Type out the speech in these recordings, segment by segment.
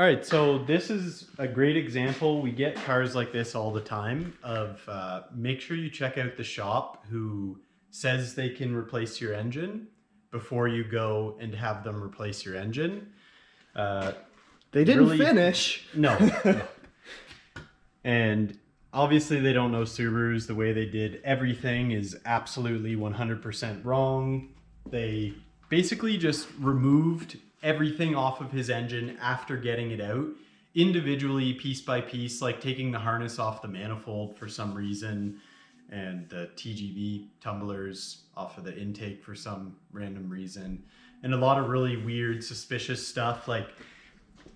All right, so this is a great example. We get cars like this all the time of make sure you check out the shop who says they can replace your engine before you go and have them replace your engine. They didn't finish. No. No. And obviously they don't know Subarus. The way they did everything is absolutely 100% wrong. They basically just removed everything off of his engine after getting it out individually, piece by piece, like taking the harness off the manifold for some reason and the TGV tumblers off of the intake for some random reason, and a lot of really weird, suspicious stuff, like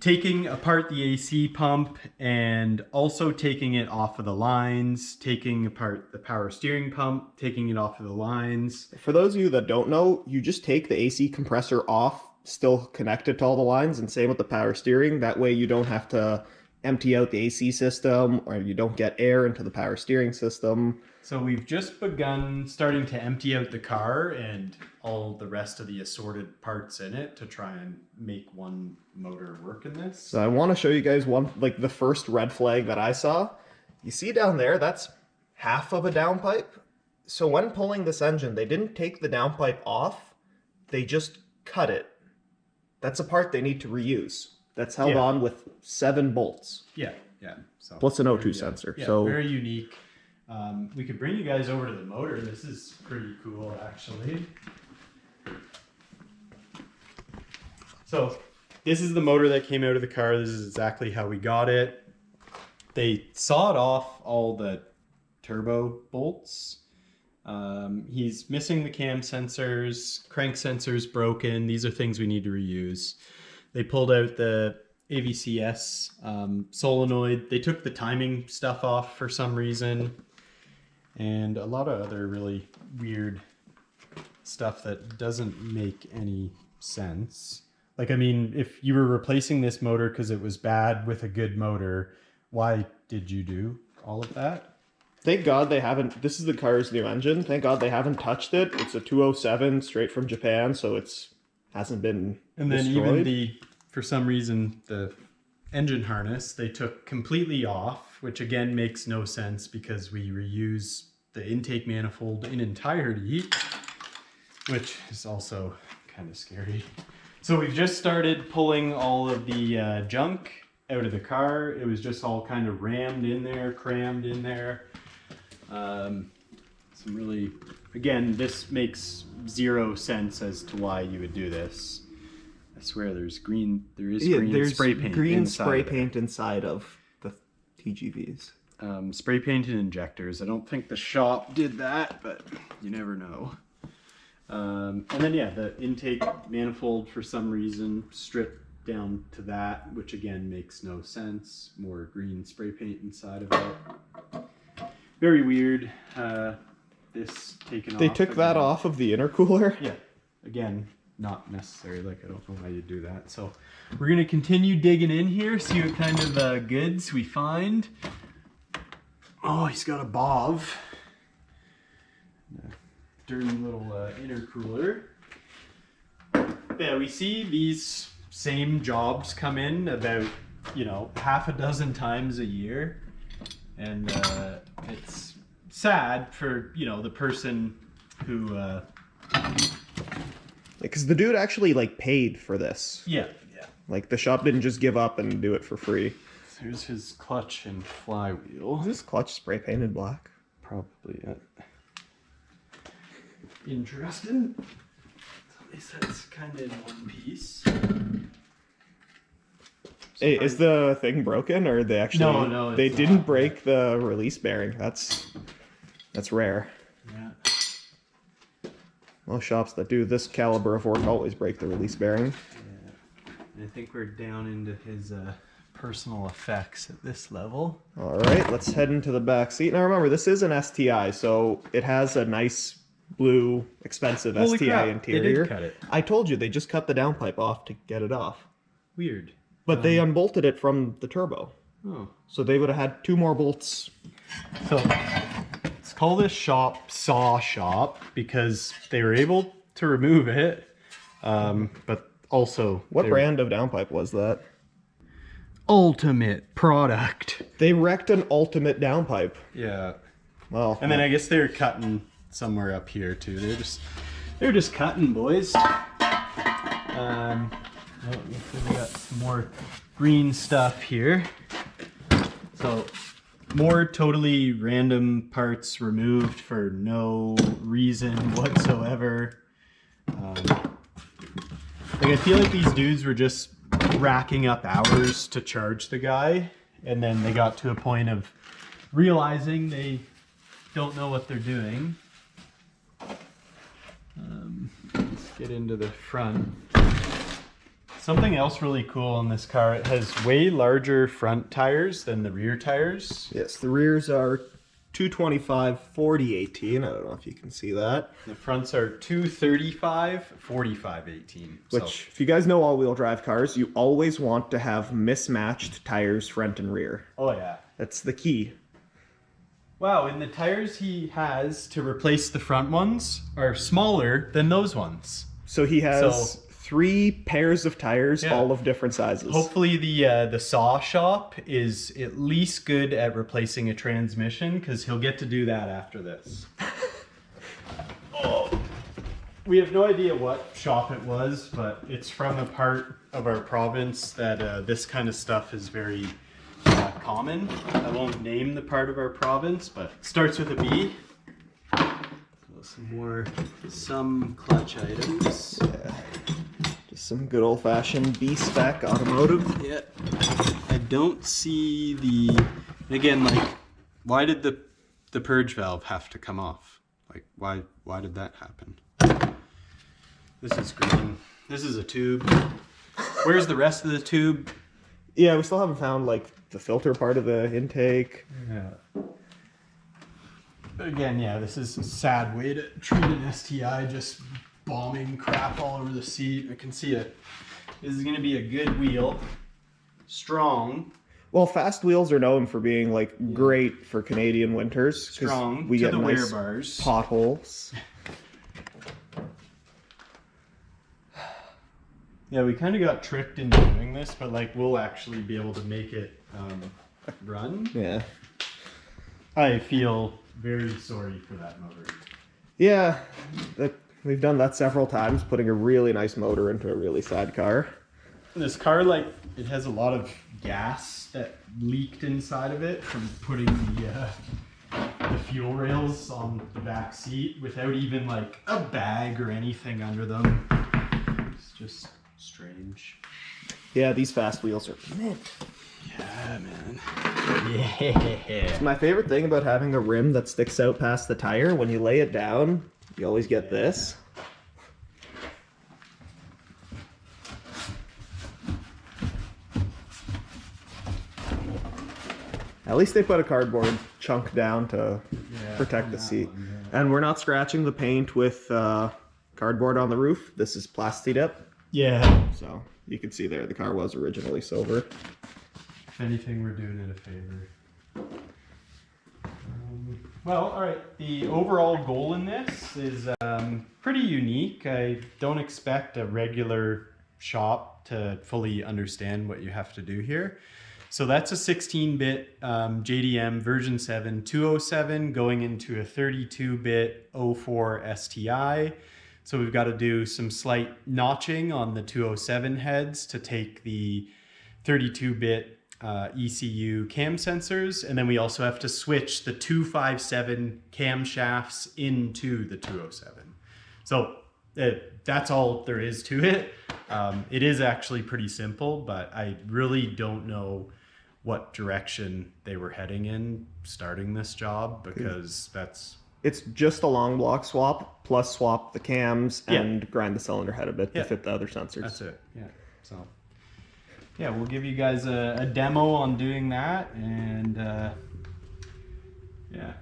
taking apart the AC pump and also taking it off of the lines, taking apart the power steering pump, taking it off of the lines. For those of you that don't know, you just take the AC compressor off, still connected to all the lines, and same with the power steering. That way you don't have to empty out the AC system, or you don't get air into the power steering system. So we've just begun starting to empty out the car and all the rest of the assorted parts in it to try and make one motor work in this. So I want to show you guys one, like the first red flag that I saw. You see down there, that's half of a downpipe. So when pulling this engine, they didn't take the downpipe off, they just cut it. That's a part they need to reuse. That's held on with 7 bolts. Yeah. So plus an O2 sensor. Yeah, so very unique. We could bring you guys over to the motor. This is pretty cool, actually. So this is the motor that came out of the car. This is exactly how we got it. They sawed off all the turbo bolts. He's missing the cam sensors, crank sensors broken. These are things we need to reuse. They pulled out the AVCS solenoid. They took the timing stuff off for some reason. And a lot of other really weird stuff that doesn't make any sense. Like, I mean, if you were replacing this motor because it was bad with a good motor, why did you do all of that? Thank God they haven't, this is the car's new engine. Thank God they haven't touched it. It's a 207 straight from Japan, so it's hasn't been And then destroyed. even for some reason, the engine harness, they took completely off, which again makes no sense because we reuse the intake manifold in entirety, which is also kind of scary. So we've just started pulling all of the junk out of the car. It was just all kind of rammed in there, crammed in there. Some really, again, this makes zero sense as to why you would do this. I swear there is green spray paint. Green spray paint inside of the TGVs. Spray painted injectors. I don't think the shop did that, but you never know. And then yeah, the intake manifold for some reason stripped down to that, which again makes no sense. More green spray paint inside of it. Very weird. This taken off. They took that off of the intercooler? Yeah. Again, not necessary. Like, I don't know why you do that. So we're going to continue digging in here, see what kind of goods we find. Oh, he's got a BOV. Dirty little intercooler. Yeah, we see these same jobs come in about, half a dozen times a year. And it's sad for, the person who... Because the dude actually, paid for this. Yeah. Like, the shop didn't just give up and do it for free. Here's his clutch and flywheel. Is this clutch spray painted black? Probably, yeah. Interesting. At least that's kind of in one piece. Hey, is the thing broken, or they actually... No, they it's didn't not. break the release bearing. That's rare. Yeah. Most shops that do this caliber of work always break the release bearing. Yeah. And I think we're down into his personal effects at this level. All right, let's head into the back seat. Now remember, this is an STI, so it has a nice blue, expensive Holy STI crap, interior. they did cut it. I told you, they just cut the downpipe off to get it off. Weird. But they unbolted it from the turbo. Oh. So they would have had 2 more bolts. So let's call this shop Saw Shop because they were able to remove it. But also... What brand of downpipe was that? ultimate product. They wrecked an ultimate downpipe. Yeah. Well, And then I guess they're cutting somewhere up here too. They're just cutting, boys. We got some more green stuff here. So more totally random parts removed for no reason whatsoever. Like I feel like these dudes were just racking up hours to charge the guy, and then they got to a point of realizing they don't know what they're doing. Let's get into the front. Something else really cool on this car, it has way larger front tires than the rear tires. yes, the rears are 225 40 18. I don't know if you can see that. The fronts are 235 45 18. Which, if you guys know all-wheel drive cars, you always want to have mismatched tires front and rear. Oh yeah. That's the key. Wow, and the tires he has to replace the front ones are smaller than those ones. So he has 3 pairs of tires, all of different sizes. Hopefully the saw shop is at least good at replacing a transmission, because he'll get to do that after this. Oh. We have no idea what shop it was, but it's from a part of our province that this kind of stuff is very common. I won't name the part of our province, but it starts with a B. So some clutch items. Yeah. Just some good old-fashioned B-spec automotive. Yeah. I don't see the... Again, like, why did the purge valve have to come off? Like, why did that happen? This is green. This is a tube. Where's the rest of the tube? Yeah, we still haven't found, like, the filter part of the intake. Yeah. Again, yeah, this is a sad way to treat an STI, just bombing crap all over the seat. I can see it. This is going to be a good wheel. Strong. Well, fast wheels are known for being, like, great for Canadian winters. Strong. We to get the nice wear bars. potholes. Yeah, we kind of got tricked into doing this, but, like, we'll actually be able to make it run. Yeah. I feel very sorry for that motor. Yeah, we've done that several times, putting a really nice motor into a really sad car. This car, like, it has a lot of gas that leaked inside of it from putting the fuel rails on the back seat without even, like, a bag or anything under them. It's just strange. Yeah, these fast wheels are mint. Yeah, man. Yeah. My favorite thing about having a rim that sticks out past the tire, when you lay it down, you always get this. At least they put a cardboard chunk down to protect the seat. One, yeah. And we're not scratching the paint with cardboard on the roof. This is plasti dip. Yeah. So you can see there, the car was originally silver. If anything, we're doing it a favor. Well, all right. The overall goal in this is pretty unique. I don't expect a regular shop to fully understand what you have to do here. So that's a 16-bit JDM version 7 207 going into a 32-bit 04 STI. So we've got to do some slight notching on the 207 heads to take the 32-bit ECU cam sensors, and then we also have to switch the 257 camshafts into the 207. So that's all there is to it. It is actually pretty simple, but I really don't know what direction they were heading in starting this job, because it's just a long block swap plus swap the cams and grind the cylinder head a bit to fit the other sensors. That's it. Yeah. So yeah, we'll give you guys a demo on doing that, and yeah,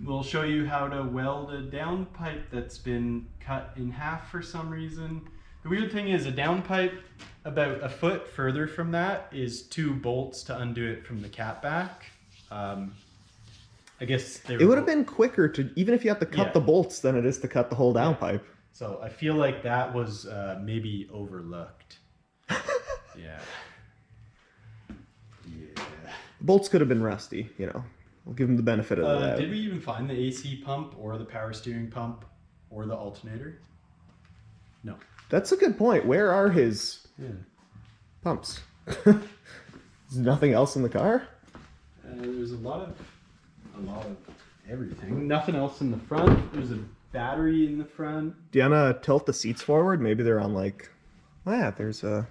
we'll show you how to weld a downpipe that's been cut in half for some reason. The weird thing is, a downpipe about a foot further from that is 2 bolts to undo it from the cat back. I guess it would have been quicker to, even if you have to cut the bolts, than it is to cut the whole downpipe. So I feel like that was maybe overlooked. Yeah. The bolts could have been rusty, you know. We'll give them the benefit of the doubt. Did we even find the AC pump or the power steering pump or the alternator? No. That's a good point. Where are his pumps? There's nothing else in the car? There's a lot of everything. Nothing else in the front. There's a battery in the front. Do you want to tilt the seats forward? Maybe they're on like... Oh yeah, there's a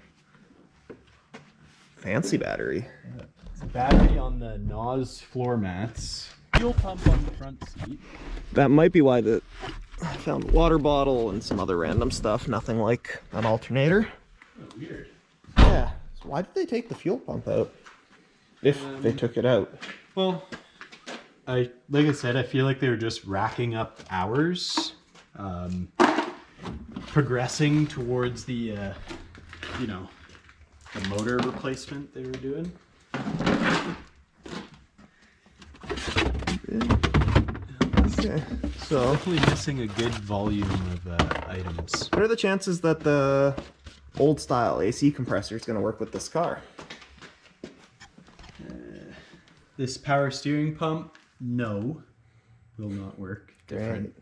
fancy battery. It's a battery on the NOS floor mats. Fuel pump on the front seat. That might be why I found a water bottle and some other random stuff. Nothing like an alternator. Oh, weird. Yeah. So why did they take the fuel pump out? If they took it out. Well, like I said, I feel like they were just racking up hours, progressing towards the, the motor replacement they were doing. Okay, so Definitely missing a good volume of items. what are the chances that the old style AC compressor is going to work with this car? This power steering pump, no, will not work. Different.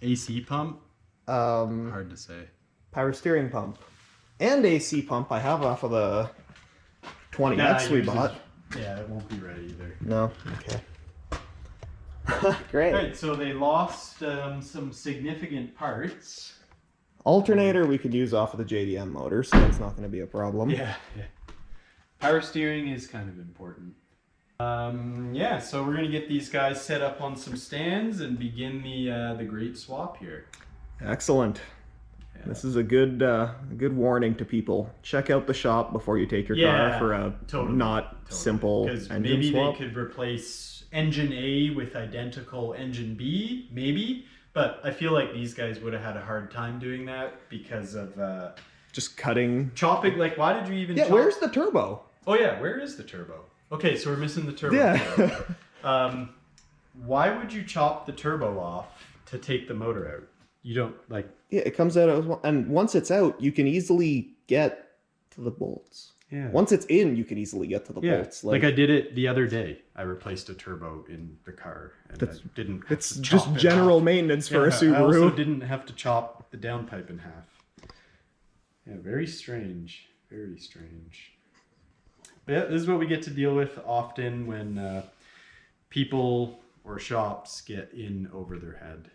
AC pump, hard to say. Power steering pump and AC pump I have off of the 20X we bought. Yeah, it won't be right either. No? Okay. Great. Alright, so they lost some significant parts. Alternator we could use off of the JDM motor, so that's not going to be a problem. Yeah. Power steering is kind of important. Yeah, so we're going to get these guys set up on some stands and begin the great swap here. Excellent. Yeah. This is a good warning to people. Check out the shop before you take your car for a simple engine swap. Because maybe they could replace engine A with identical engine B, maybe. But I feel like these guys would have had a hard time doing that because of... just cutting... Chopping, like why did you even chop? Where's the turbo? Oh yeah, where is the turbo? Okay, so we're missing the turbo. Yeah. Why would you chop the turbo off to take the motor out? You don't like... Yeah, it comes out as well. And once it's out, you can easily get to the bolts. Yeah. Once it's in, you can easily get to the bolts. Like I did it the other day. I replaced a turbo in the car. And I didn't have it's to just chop it general off. maintenance for a Subaru. I also didn't have to chop the downpipe in half. Yeah, very strange. Very strange. But yeah, this is what we get to deal with often when people or shops get in over their head.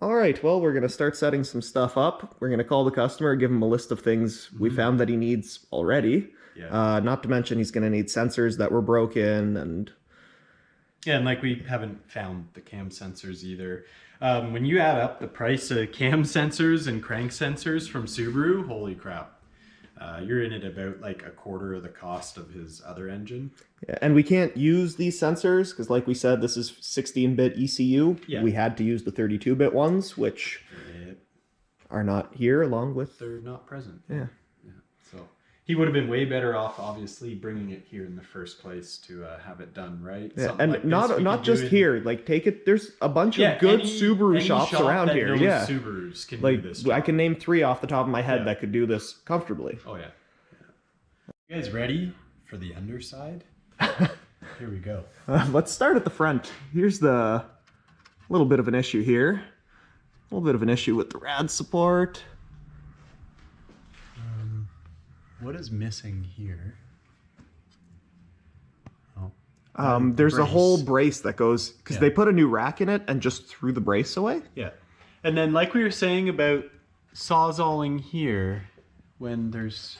All right, well, we're going to start setting some stuff up. We're going to call the customer, give him a list of things we found that he needs already. Yeah. Not to mention he's going to need sensors that were broken and... Yeah, and like we haven't found the cam sensors either. When you add up the price of cam sensors and crank sensors from Subaru, holy crap. You're in at about like a quarter of the cost of his other engine. Yeah, and we can't use these sensors because like we said, this is 16-bit ECU. Yeah. We had to use the 32-bit ones, which are not here along with... They're not present. Yeah. So he would have been way better off, obviously, bringing it here in the first place to have it done right. Yeah, and like not just here. Like take it. There's a bunch of good Subaru shops around here. Yeah, Subarus can like do this job. I can name 3 off the top of my head that could do this comfortably. Oh yeah. You guys ready for the underside? Here we go. Let's start at the front. Here's the little bit of an issue here. A little bit of an issue with the rad support. What is missing here? There's a whole brace that goes, because they put a new rack in it and just threw the brace away. Yeah. And then like we were saying about sawzalling here, when there's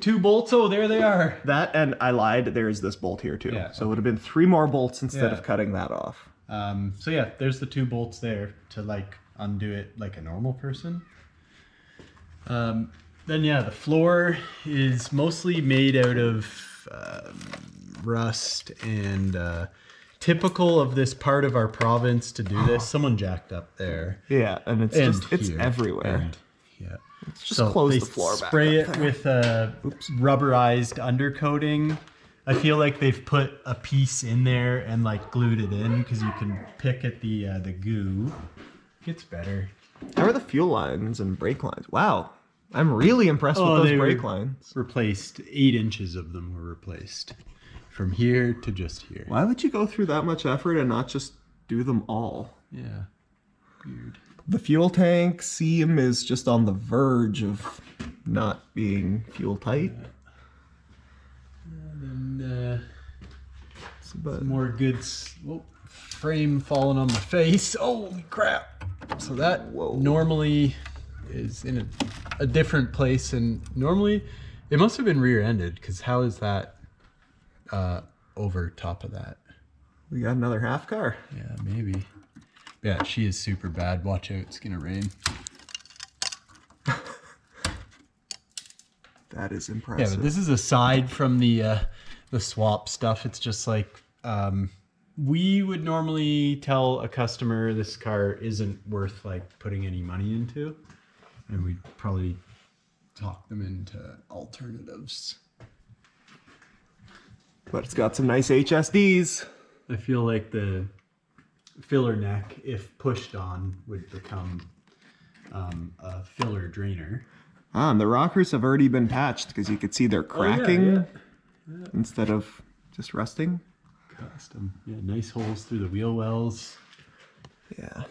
2 bolts, oh, there they are. That, and I lied, there is this bolt here too. Yeah, so it would have been 3 more bolts instead of cutting that off. So yeah, there's the 2 bolts there to like undo it like a normal person. Then yeah, the floor is mostly made out of rust and typical of this part of our province to do this. Someone jacked up there. Yeah, and it's everywhere. And, yeah. Let's just close the floor back. Spray it with a rubberized undercoating. I feel like they've put a piece in there and like glued it in because you can pick at the goo. It gets better. How are the fuel lines and brake lines? Wow. I'm really impressed with they those were brake lines. replaced. 8 inches of them were replaced from here to just here. Why would you go through that much effort and not just do them all? Yeah, weird. The fuel tank seam is just on the verge of not being fuel tight. And But more goods. Oh, frame falling on my face. Holy crap! So that normally is in a different place, and normally it must have been rear-ended, because how is that over top of that? we got another half car. Yeah, maybe. Yeah, she is super bad. Watch out, it's gonna rain. That is Yeah, impressive. but this is aside from the swap stuff. It's just like we would normally tell a customer this car isn't worth like putting any money into, and we'd probably talk them into alternatives. But it's got some nice HSDs. I feel like the filler neck, if pushed on, would become a filler drainer. Ah, and the rockers have already been patched because you could see they're cracking Yeah. instead of just rusting. Custom. Yeah, nice holes through the wheel wells. Yeah.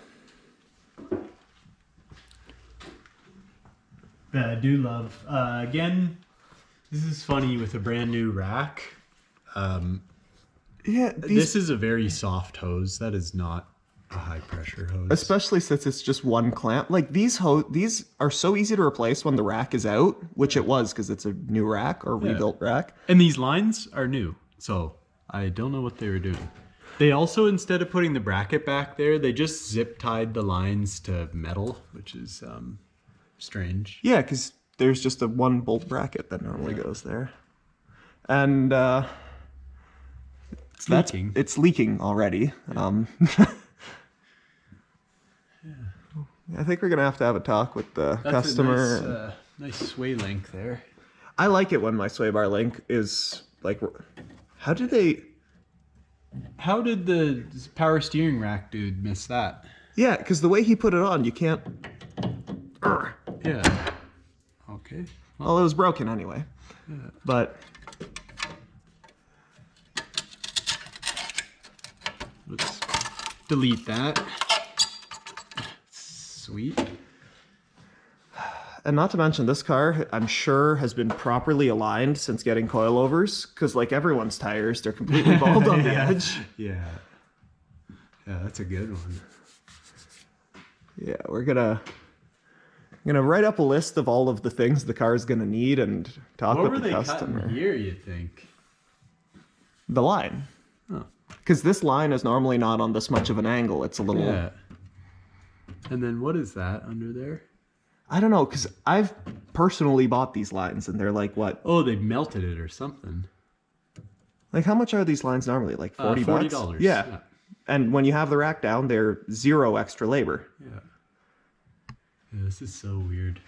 That I do love. Again, this is funny with a brand new rack. Yeah, This is a very soft hose. That is not a high pressure hose. especially since it's just one clamp. Like these are so easy to replace when the rack is out, which it was because it's a new rack or rebuilt rack. And these lines are new, so I don't know what they were doing. They also, instead of putting the bracket back there, they just zip tied the lines to metal, which is strange. Yeah, because there's just a one bolt bracket that normally goes there, and It's leaking. it's leaking already. I think we're gonna have to have a talk with the customer. A nice sway link there. I like it when my sway bar link is like, how did they? How did the power steering rack dude miss that? Yeah, because the way he put it on, you can't. Yeah. Okay. Well, it was broken anyway. Yeah. But Let's delete that. Sweet. and not to mention, this car, I'm sure, has been properly aligned since getting coilovers. Because like everyone's tires, they're completely bald on the edge. Yeah. Yeah, that's a good one. Yeah, we're gonna write up a list of all of the things the car is gonna need and talk What were with the they customer. cutting here, you think? The line, Oh. because this line is normally not on this much of an angle. It's a little. Yeah. And then what is that under there? I don't know, because I've personally bought these lines, and they're like what? Oh, they melted it or something. Like how much are these lines normally? Like 40 bucks? $40. Yeah. And when you have the rack down, they're zero extra labor. Yeah. Yeah, this is so weird.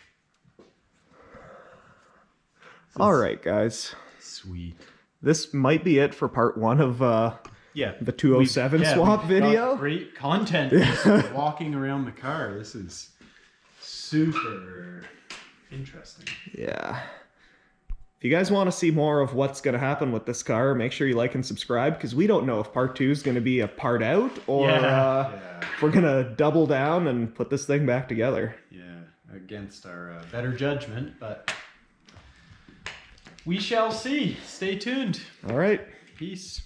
All right, guys. Sweet. This might be it for part one of Yeah. the 207 swap we've video. got great content just walking around the car. This is super interesting. Yeah. If you guys want to see more of what's going to happen with this car, make sure you like and subscribe, because we don't know if part two is going to be a part out or if we're going to double down and put this thing back together. Yeah, against our better judgment, but we shall see. Stay tuned. All right. Peace.